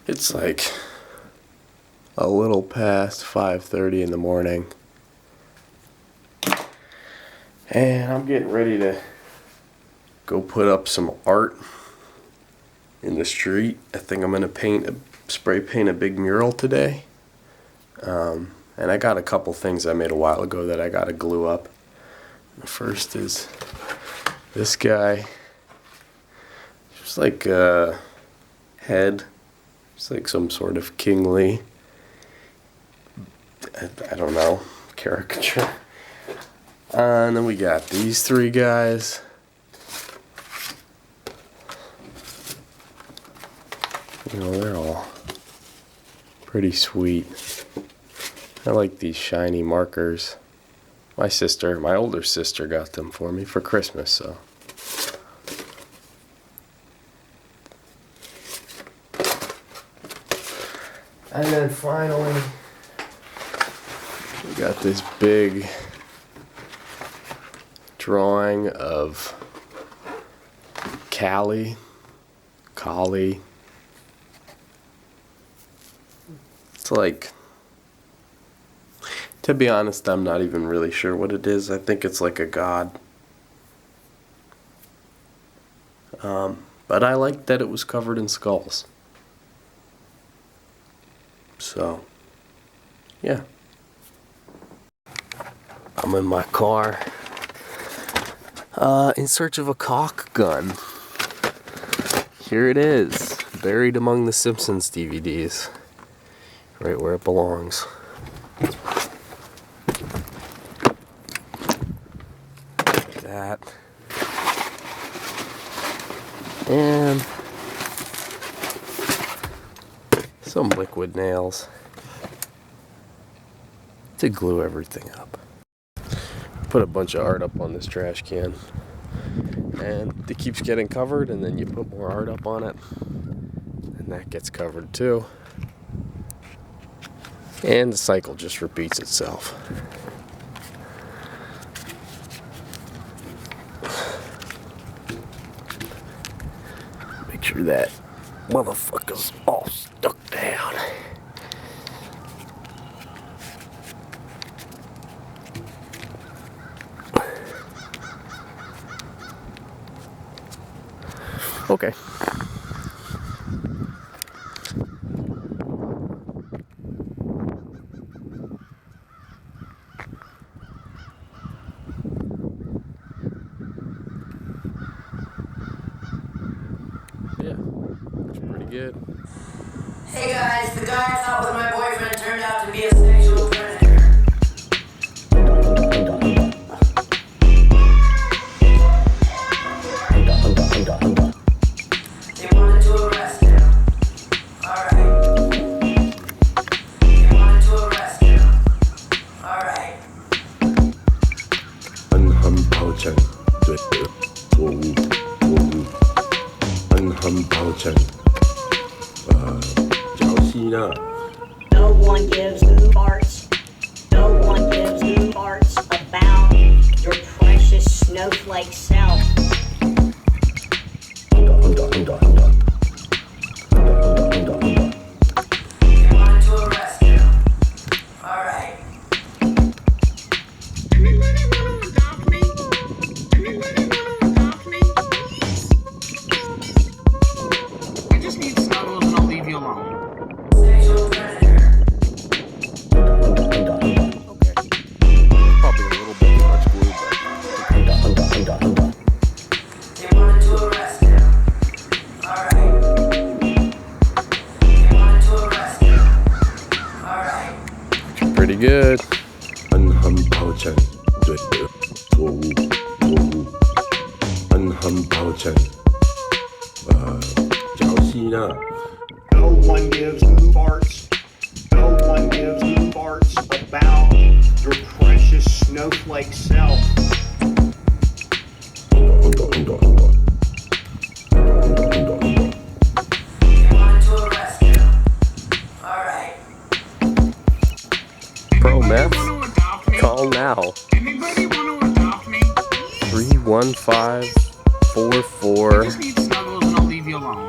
It's like a little past 5:30 in the morning, and I'm getting ready to go put up some art in the street. I think I'm gonna spray paint a big mural today. And I got a couple things I made a while ago that I gotta glue up. The first is this guy. Just like a head. It's like some sort of kingly, I don't know, caricature. And then we got these three guys. You know, they're all pretty sweet. I like these shiny markers. My older sister got them for me for Christmas, so. And then finally, we got this big drawing of Callie. It's like, to be honest, I'm not even really sure what it is. I think it's like a god. But I like that it was covered in skulls. So, yeah. I'm in my car, in search of a caulk gun. Here it is, buried among the Simpsons DVDs, right where it belongs. That. And some liquid nails to glue everything up. Put a bunch of art up on this trash can, and it keeps getting covered, and then you put more art up on it, and that gets covered too, and the cycle just repeats itself. Make sure that motherfucker's all stuck down. Okay. Yeah, it's pretty good. Hey guys, the guy I thought was my boyfriend turned out to be a sexual predator. They wanted to arrest him. Alright. They wanted to arrest him. Alright. 安含抱歉，对错误，安含抱歉，小心啊。 No one gives two farts. No one gives two farts about your precious snowflake self. They wanted to arrest him. Alright. Anybody want to adopt me? Anybody want to adopt me? I just need snuggles and I'll leave you alone. Sexual predator. Okay. Probably a little bit too much glue, but. They wanted to arrest him. Alright. They wanted to arrest him. Alright. Pretty good. 安含抱歉，对错误，安含抱歉，小心啊。 No one gives two farts. No one gives two farts about your precious snowflake self. 很多。 They wanted to arrest him. Alright. Pro Anybody Meth? want to adopt me? Call now. Anybody want to adopt me? 315-44-8005. I just need snuggles and I'll leave you alone.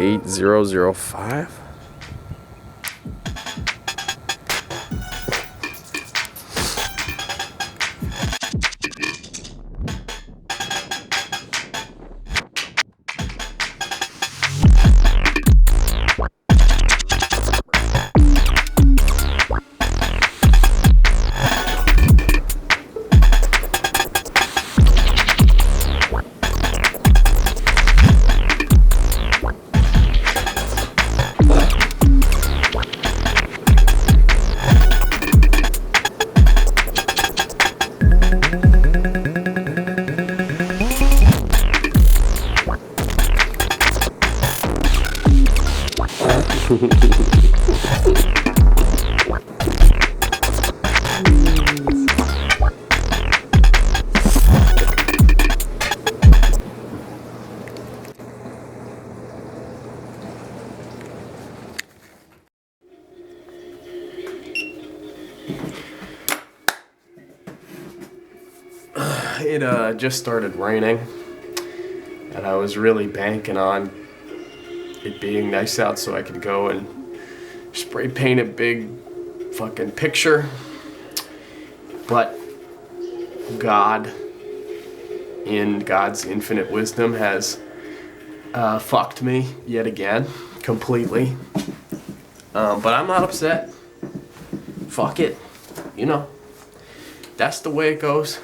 It just started raining, and I was really banking on it being nice out so I could go and spray paint a big fucking picture. But God, in God's infinite wisdom, has fucked me yet again, completely. But I'm not upset. Fuck it. You know, that's the way it goes.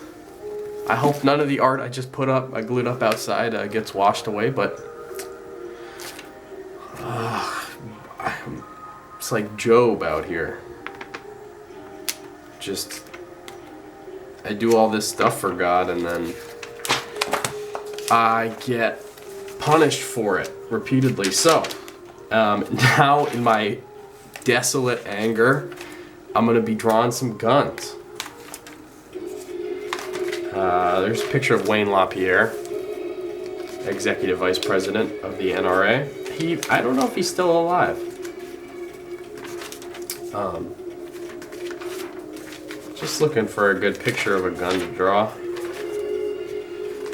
I hope none of the art I just put up, I glued up outside, gets washed away, but it's like Job out here. Just, I do all this stuff for God, and then I get punished for it repeatedly. So, now in my desolate anger, I'm gonna be drawing some guns. There's a picture of Wayne LaPierre, Executive Vice President of the NRA. I don't know if he's still alive. Just looking for a good picture of a gun to draw.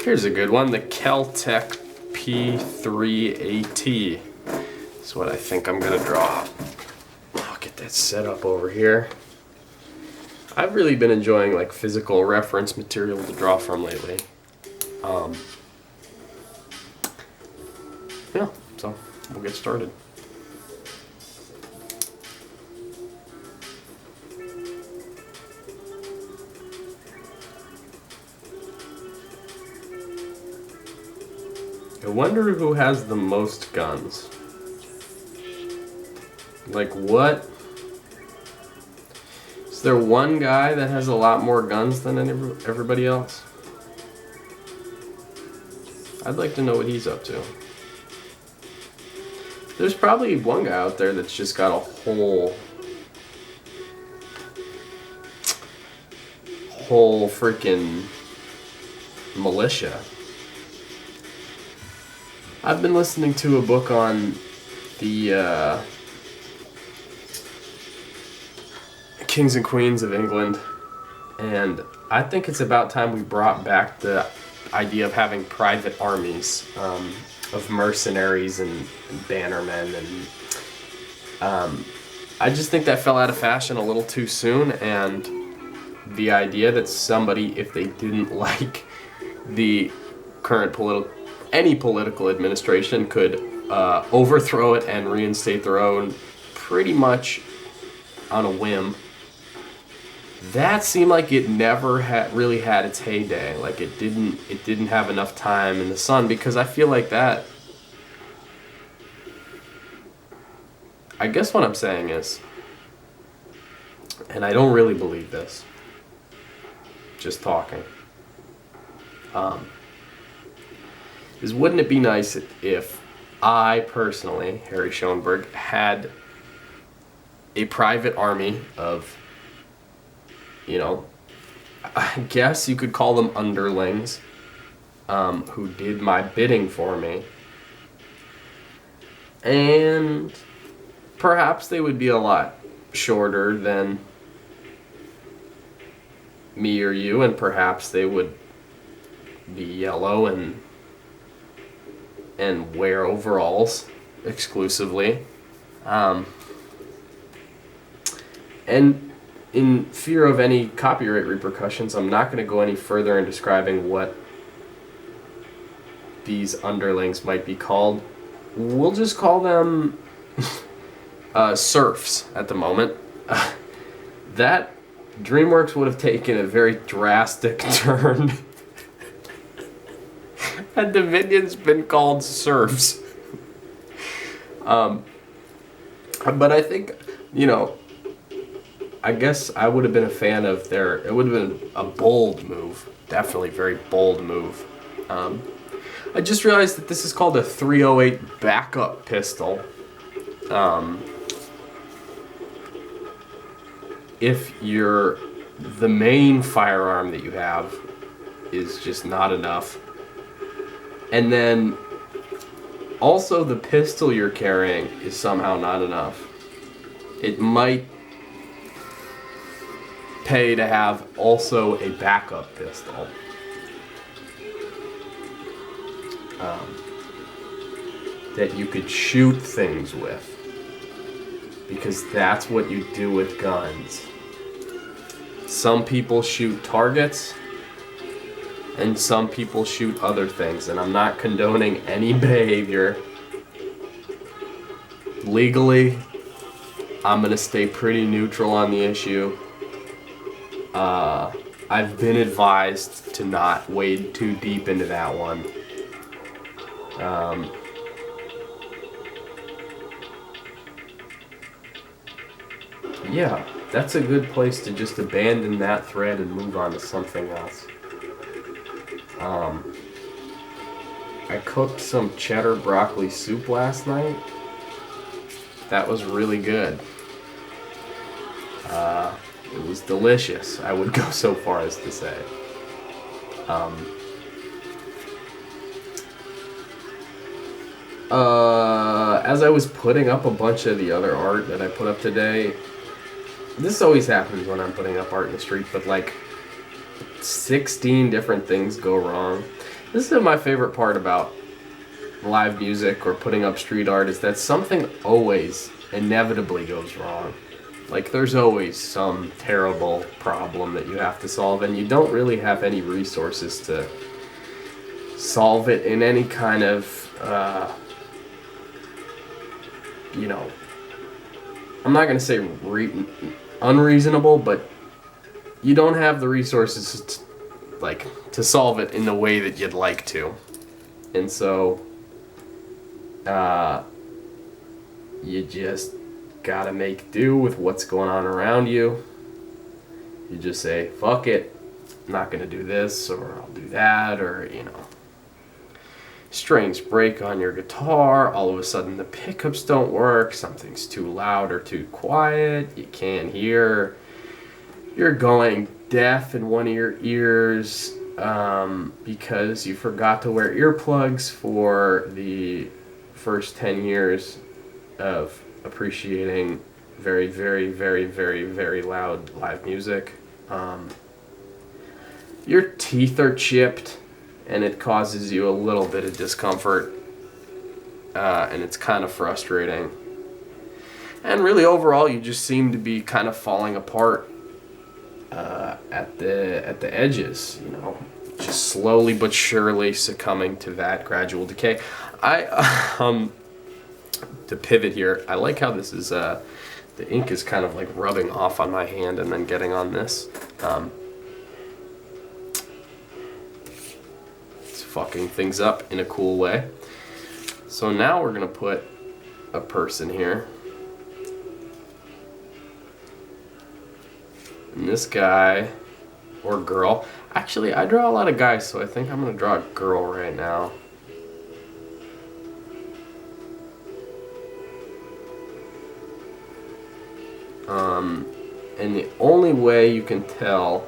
Here's a good one, the Kel-Tec P3AT. That's what I think I'm gonna draw. I'll get that set up over here. I've really been enjoying like physical reference material to draw from lately. Yeah, so we'll get started. I wonder who has the most guns. Like what? Is there one guy that has a lot more guns than everybody else? I'd like to know what he's up to. There's probably one guy out there that's just got a whole freaking militia. I've been listening to a book on the Kings and Queens of England, and I think it's about time we brought back the idea of having private armies of mercenaries and bannermen, and I just think that fell out of fashion a little too soon, and the idea that somebody, if they didn't like the current any political administration, could overthrow it and reinstate their own pretty much on a whim. That seemed like it never really had its heyday. Like it didn't have enough time in the sun, because I feel like that. I guess what I'm saying is, and I don't really believe this, just talking, is wouldn't it be nice if I personally, Harry Schoenberg, had a private army of, you know, I guess you could call them underlings, who did my bidding for me. And perhaps they would be a lot shorter than me or you, and perhaps they would be yellow and wear overalls exclusively. And in fear of any copyright repercussions, I'm not going to go any further in describing what these underlings might be called. We'll just call them serfs at the moment. That DreamWorks would have taken a very drastic turn had the minions been called serfs. But I think, you know, I guess I would have been a fan of it would have been a bold move. Definitely very bold move. I just realized that this is called a .308 backup pistol. if the main firearm that you have is just not enough, and then also the pistol you're carrying is somehow not enough, it might pay to have also a backup pistol. That you could shoot things with, because that's what you do with guns. Some people shoot targets and some people shoot other things, and I'm not condoning any behavior. Legally, I'm gonna stay pretty neutral on the issue. I've been advised to not wade too deep into that one. Yeah, that's a good place to just abandon that thread and move on to something else. I cooked some cheddar broccoli soup last night. That was really good. It was delicious, I would go so far as to say. As I was putting up a bunch of the other art that I put up today, this always happens when I'm putting up art in the street, but like 16 different things go wrong. This is my favorite part about live music or putting up street art, is that something always inevitably goes wrong. Like there's always some terrible problem that you have to solve, and you don't really have any resources to solve it in any kind of, I'm not going to say unreasonable, but you don't have the resources to solve it in the way that you'd like to. And so you just gotta make do with what's going on around you. You just say, fuck it, I'm not gonna do this, or I'll do that, or strings break on your guitar, all of a sudden the pickups don't work, something's too loud or too quiet, you can't hear, you're going deaf in one of your ears because you forgot to wear earplugs for the first 10 years of appreciating very, very, very, very, very loud live music. Your teeth are chipped, and it causes you a little bit of discomfort, and it's kind of frustrating. And really, overall, you just seem to be kind of falling apart at the edges, just slowly but surely succumbing to that gradual decay. To pivot here, I like how this is, the ink is kind of like rubbing off on my hand and then getting on this. It's fucking things up in a cool way. So now we're gonna put a person here. And this guy, or girl, actually I draw a lot of guys, so I think I'm gonna draw a girl right now. And the only way you can tell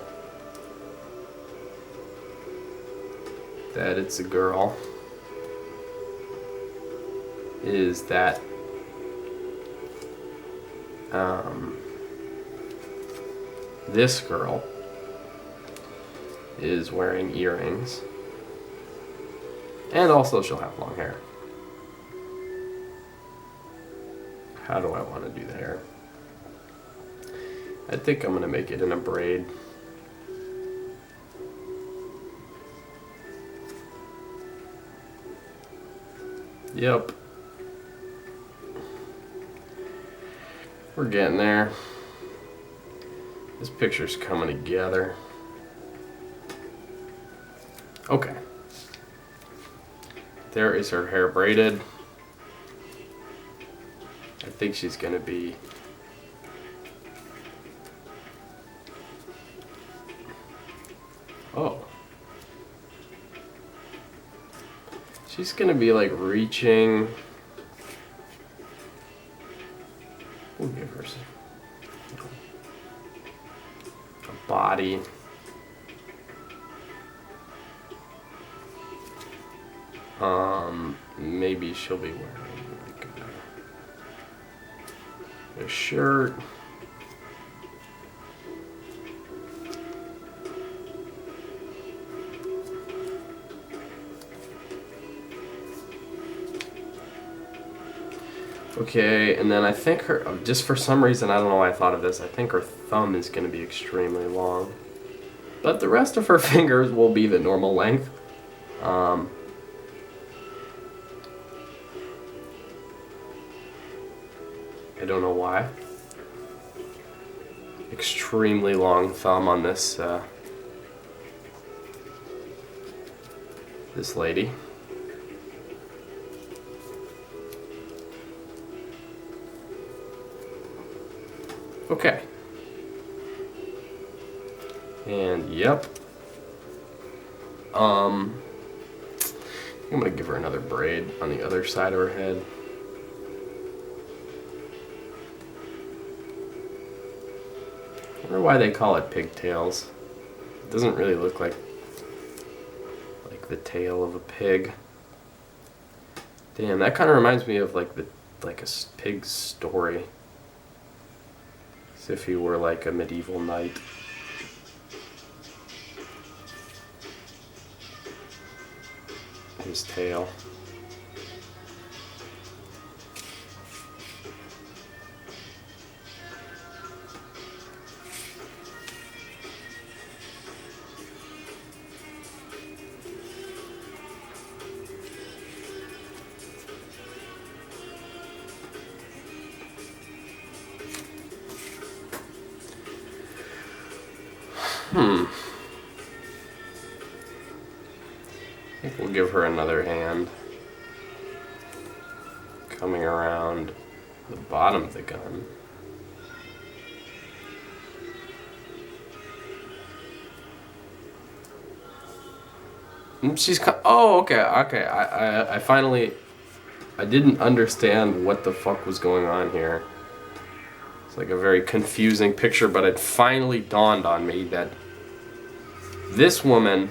that it's a girl is that this girl is wearing earrings, and also she'll have long hair. How do I want to do the hair? I think I'm going to make it in a braid. Yep. We're getting there. This picture's coming together. Okay. There is her hair braided. I think she's going to be... Oh. She's gonna be like reaching We'll give her some, a body. Maybe she'll be wearing like a shirt. Okay, and then I think her, just for some reason, I don't know why I thought of this, I think her thumb is going to be extremely long. But the rest of her fingers will be the normal length. I don't know why. Extremely long thumb on this, this lady. Okay. And yep. I'm gonna give her another braid on the other side of her head. I wonder why they call it pigtails. It doesn't really look like the tail of a pig. Damn, that kind of reminds me of like a pig's story. As if he were like a medieval knight. His tail. I think we'll give her another hand. Coming around the bottom of the gun. She's oh, okay. I finally, I didn't understand what the fuck was going on here. It's like a very confusing picture, but it finally dawned on me that this woman,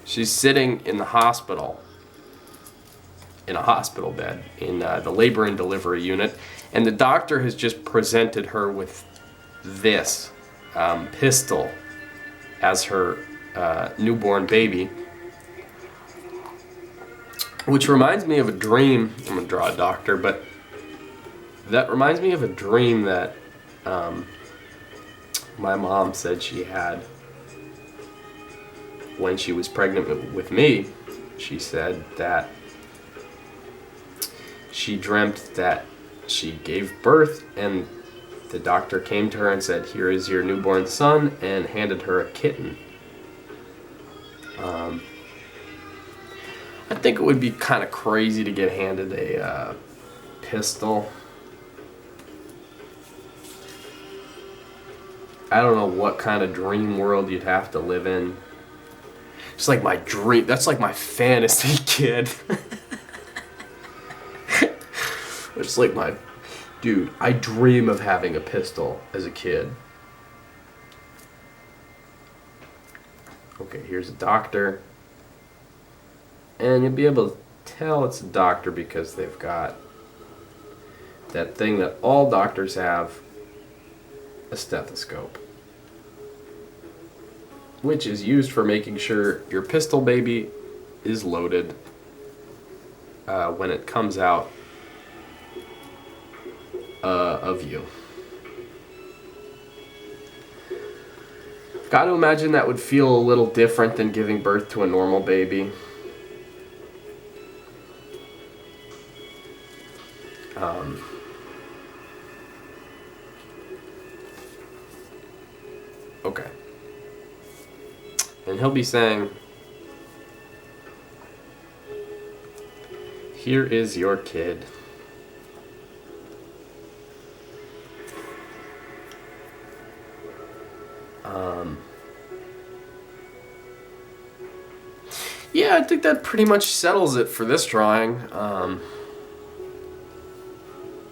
she's sitting in the hospital, in a hospital bed, in the labor and delivery unit, and the doctor has just presented her with this pistol as her newborn baby, which reminds me of a dream. I'm gonna draw a doctor, but that reminds me of a dream that my mom said she had when she was pregnant with me. She said that she dreamt that she gave birth and the doctor came to her and said, "Here is your newborn son," and handed her a kitten. I think it would be kind of crazy to get handed a pistol. I don't know what kind of dream world you'd have to live in. It's like my dream. That's like my fantasy, kid. It's like my... Dude, I dream of having a pistol as a kid. Okay, here's a doctor. And you'll be able to tell it's a doctor because they've got that thing that all doctors have, a stethoscope, which is used for making sure your pistol baby is loaded when it comes out of you. Got to imagine that would feel a little different than giving birth to a normal baby. Okay. And he'll be saying, "Here is your kid." Yeah, I think that pretty much settles it for this drawing.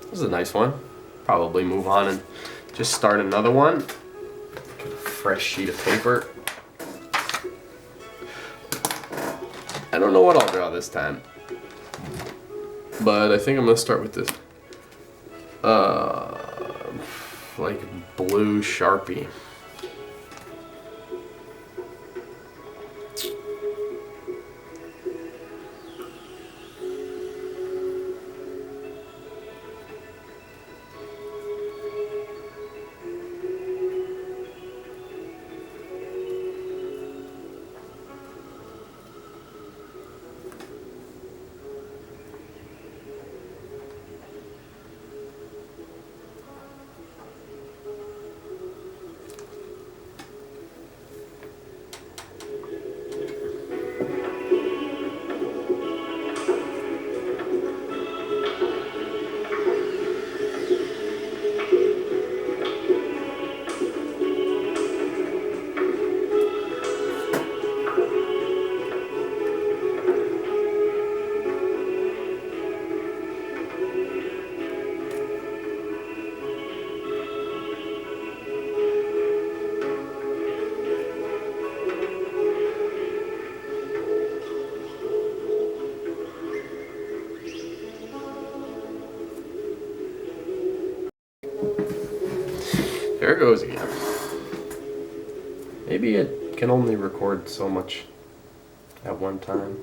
This is a nice one. probably move on and just start another one. Fresh sheet of paper. I don't know what I'll draw this time, but I think I'm gonna start with this like blue Sharpie. There it goes again. Maybe it can only record so much at one time.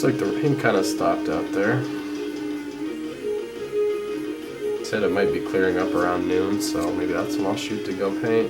Looks like the rain kind of stopped out there. Said it might be clearing up around noon, so maybe that's when I'll shoot to go paint.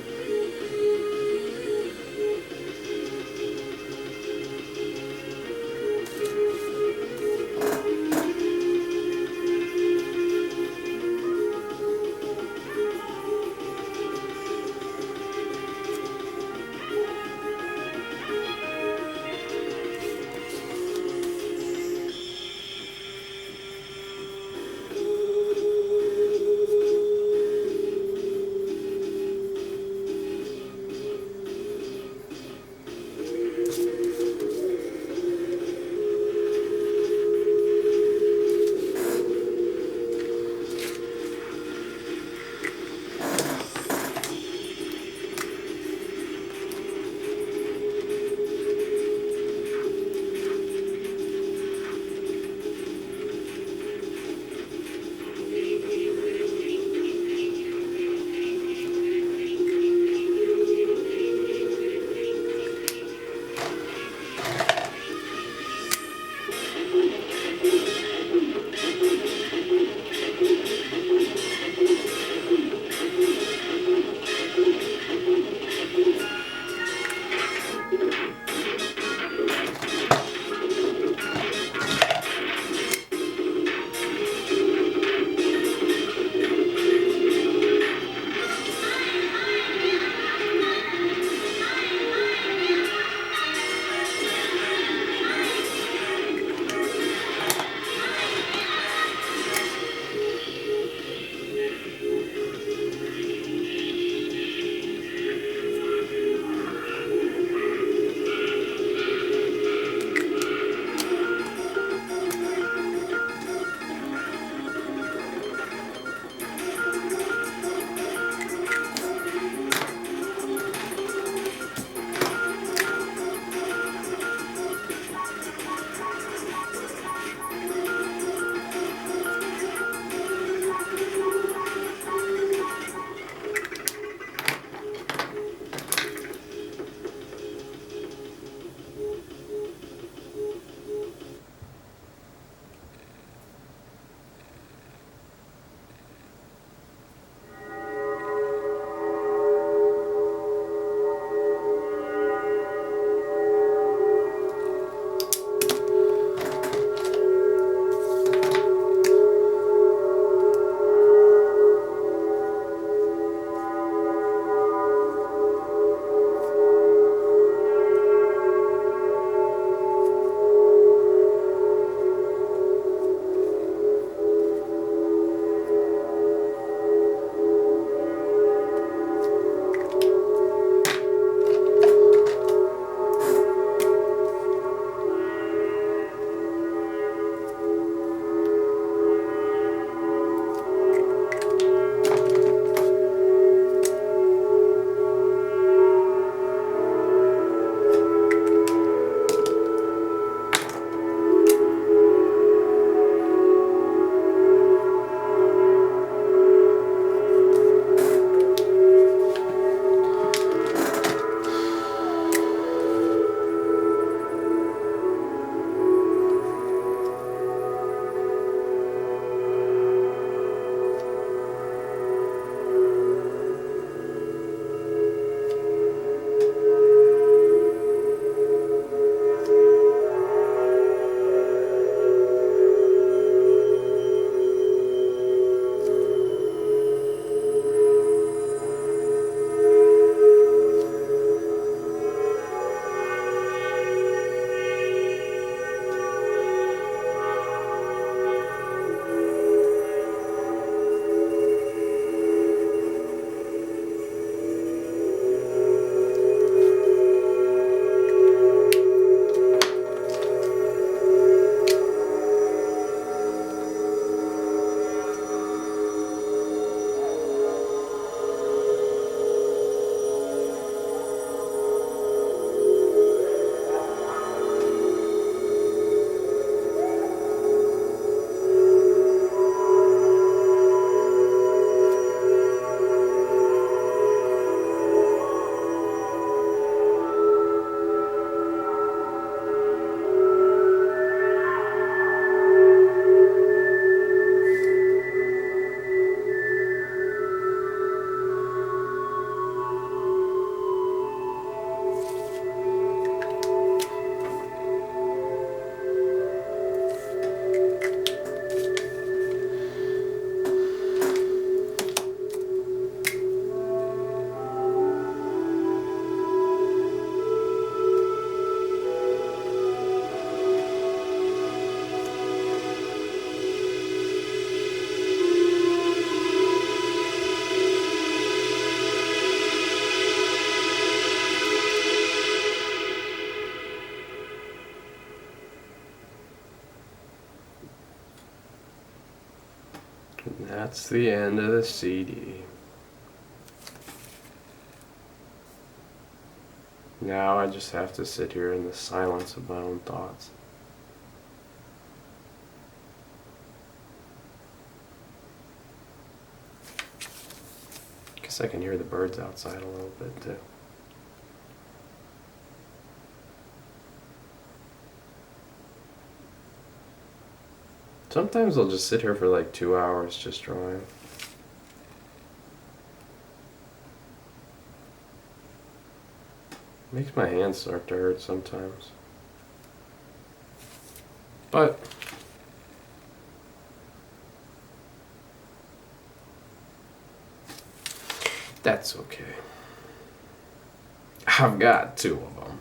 That's the end of the CD. Now I just have to sit here in the silence of my own thoughts. Guess I can hear the birds outside a little bit too. Sometimes I'll just sit here for like 2 hours just drawing. Makes my hands start to hurt sometimes. But that's okay. I've got 2 of them.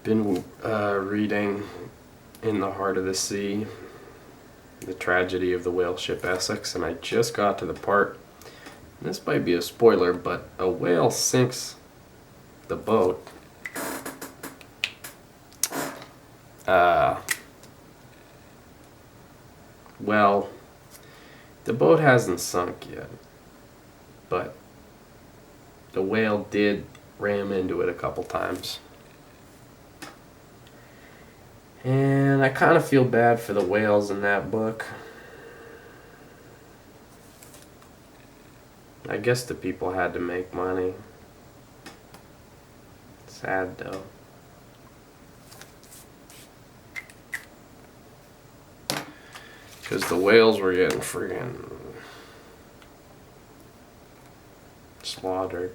Been reading In the Heart of the Sea, The Tragedy of the Whale Ship Essex, and I just got to the part, and this might be a spoiler, but a whale sinks the boat. Well, the boat hasn't sunk yet, but the whale did ram into it a couple times. And I kind of feel bad for the whales in that book. I guess the people had to make money. Sad though. Because the whales were getting friggin' slaughtered.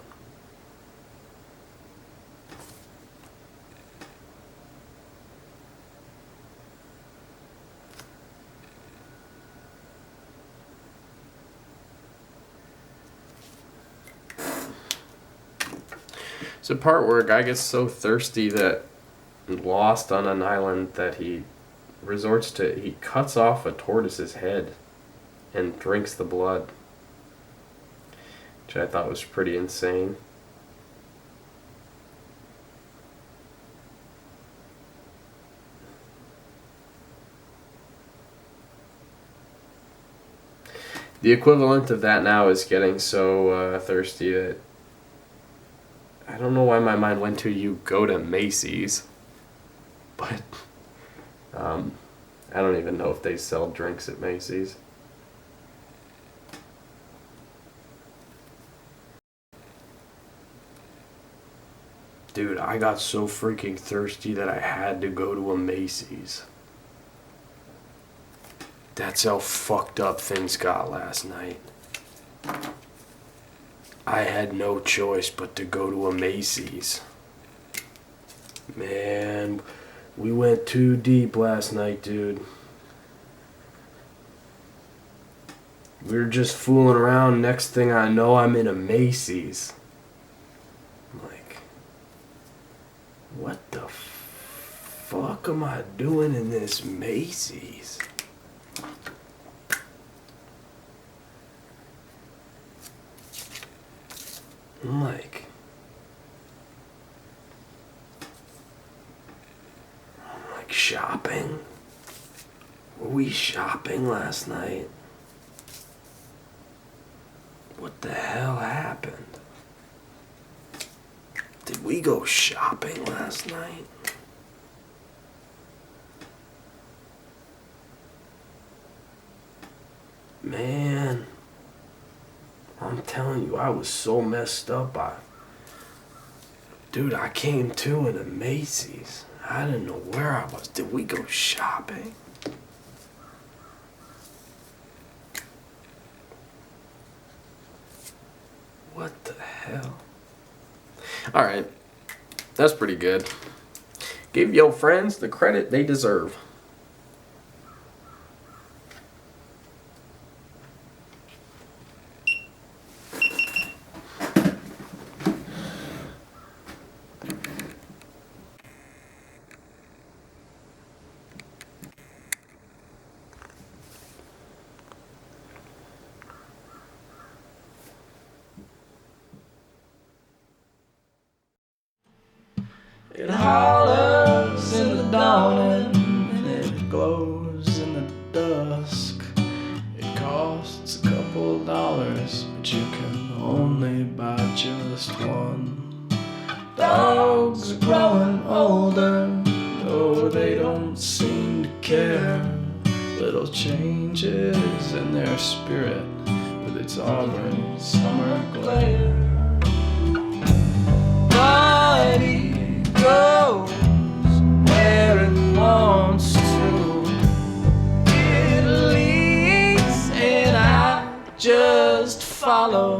It's a part where a guy gets so thirsty that lost on an island that he cuts off a tortoise's head and drinks the blood, which I thought was pretty insane. The equivalent of that now is getting so thirsty that I don't know why my mind went to you go to Macy's, but I don't even know if they sell drinks at Macy's. Dude, I got so freaking thirsty that I had to go to a Macy's. That's how fucked up things got last night. I had no choice but to go to a Macy's. Man, we went too deep last night, dude. We were just fooling around. Next thing I know, I'm in a Macy's. I'm like, what the fuck am I doing in this Macy's? I'm like, shopping? Were we shopping last night? What the hell happened? Did we go shopping last night? Man, I'm telling you, I was so messed up. Dude, I came to in a Macy's. I didn't know where I was. Did we go shopping? What the hell? Alright, that's pretty good. Give your friends the credit they deserve. It hollers in the dawning and it glows in the dusk. It costs a couple dollars, but you can only buy just one. Dogs are growing older, though they don't seem to care. Little changes in their spirit with its auburn summer glare. Body goes where it wants to. It leads and I just follow.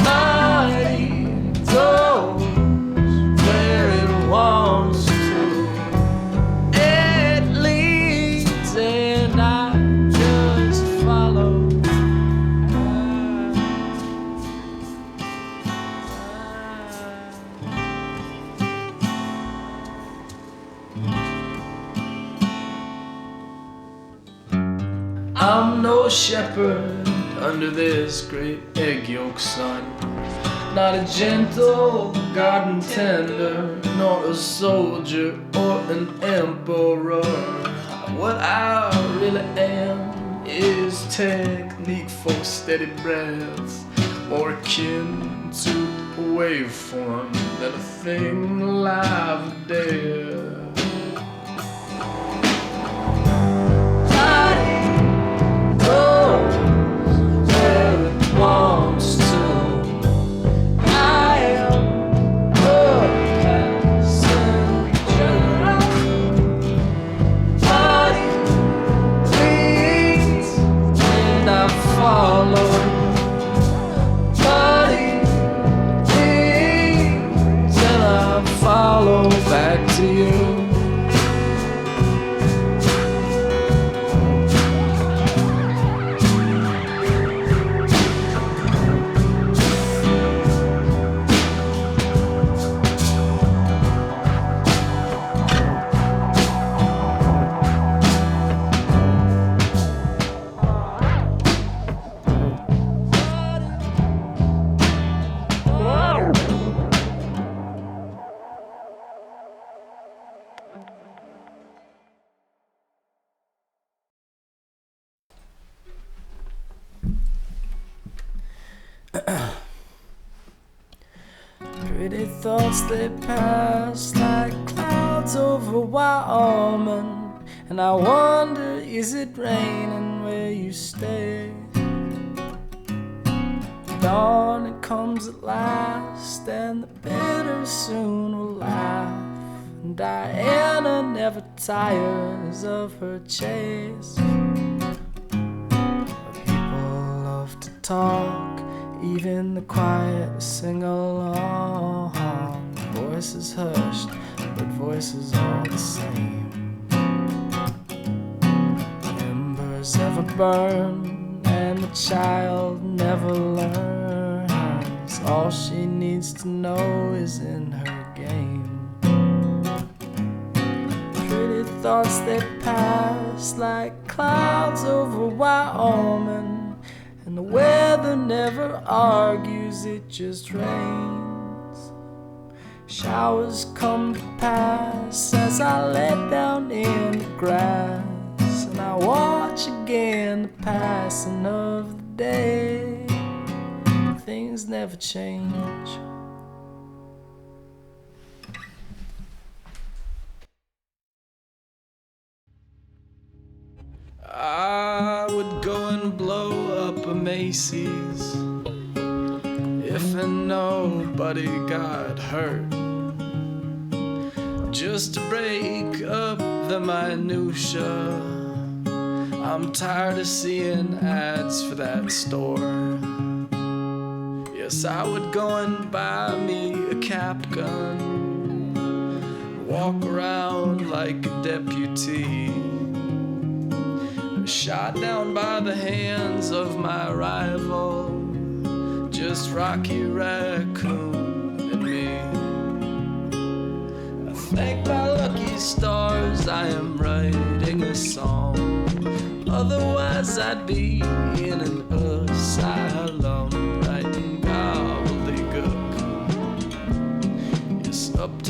Body goes where it wants to. It leads and I just follow. I'm no shepherd under this great egg yolk sun, not a gentle garden tender, nor a soldier or an emperor. What I really am is technique for steady breath, more akin to a waveform than a thing alive or dead. Wants to. I am a passenger. Body leads and I follow. Body leads and I follow back to you. Pretty thoughts they pass like clouds over Wyoming, and I wonder, is it raining where you stay? Dawn it comes at last, and the bitter soon will laugh. And Diana never tires of her chase. But people love to talk, even the quiet sing along. Voices hushed, but voices all the same. Embers ever burn, and the child never learns. All she needs to know is in her game. Pretty thoughts that pass like clouds over Wyoming, and the weather never argues, it just rains. Showers come to pass as I lay down in the grass, and I watch again the passing of the day. Things never change. I would go and blow up a Macy's if nobody got hurt, just to break up the minutia. I'm tired of seeing ads for that store. Yes, I would go and buy me a cap gun, walk around like a deputy, shot down by the hands of my rival, just Rocky Raccoon and me. I thank my lucky stars I am writing a song, otherwise I'd be in an asylum writing gobbledygook. Yes, up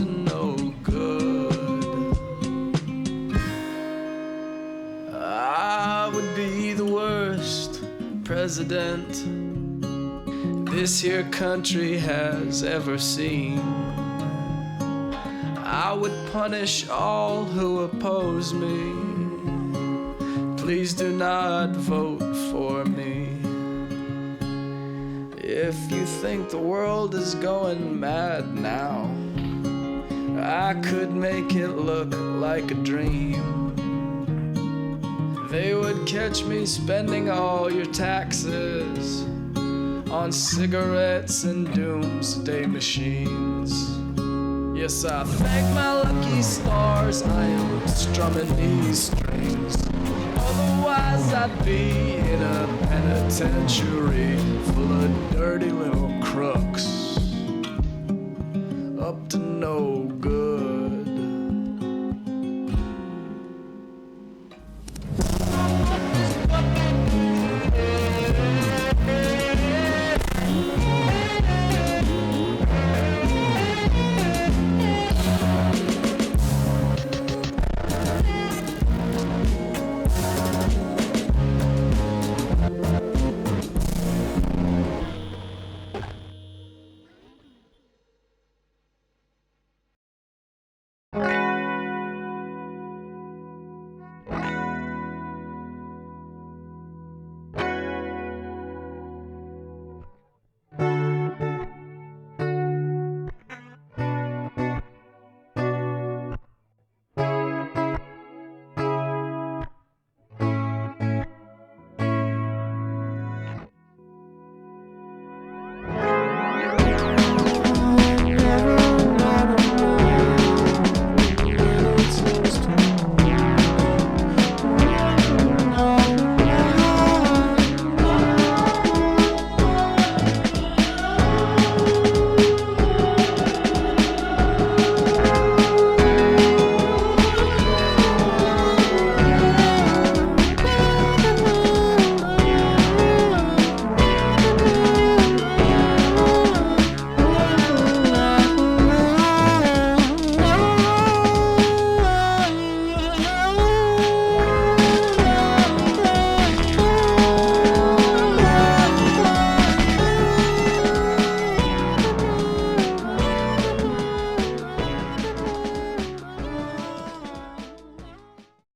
I would be the worst president this here country has ever seen. I would punish all who oppose me. Please do not vote for me. If you think the world is going mad now, I could make it look like a dream. They would catch me spending all your taxes on cigarettes and doomsday machines. Yes, I thank my lucky stars I am strumming these strings. Otherwise I'd be in a penitentiary full of dirty little crooks up to no good.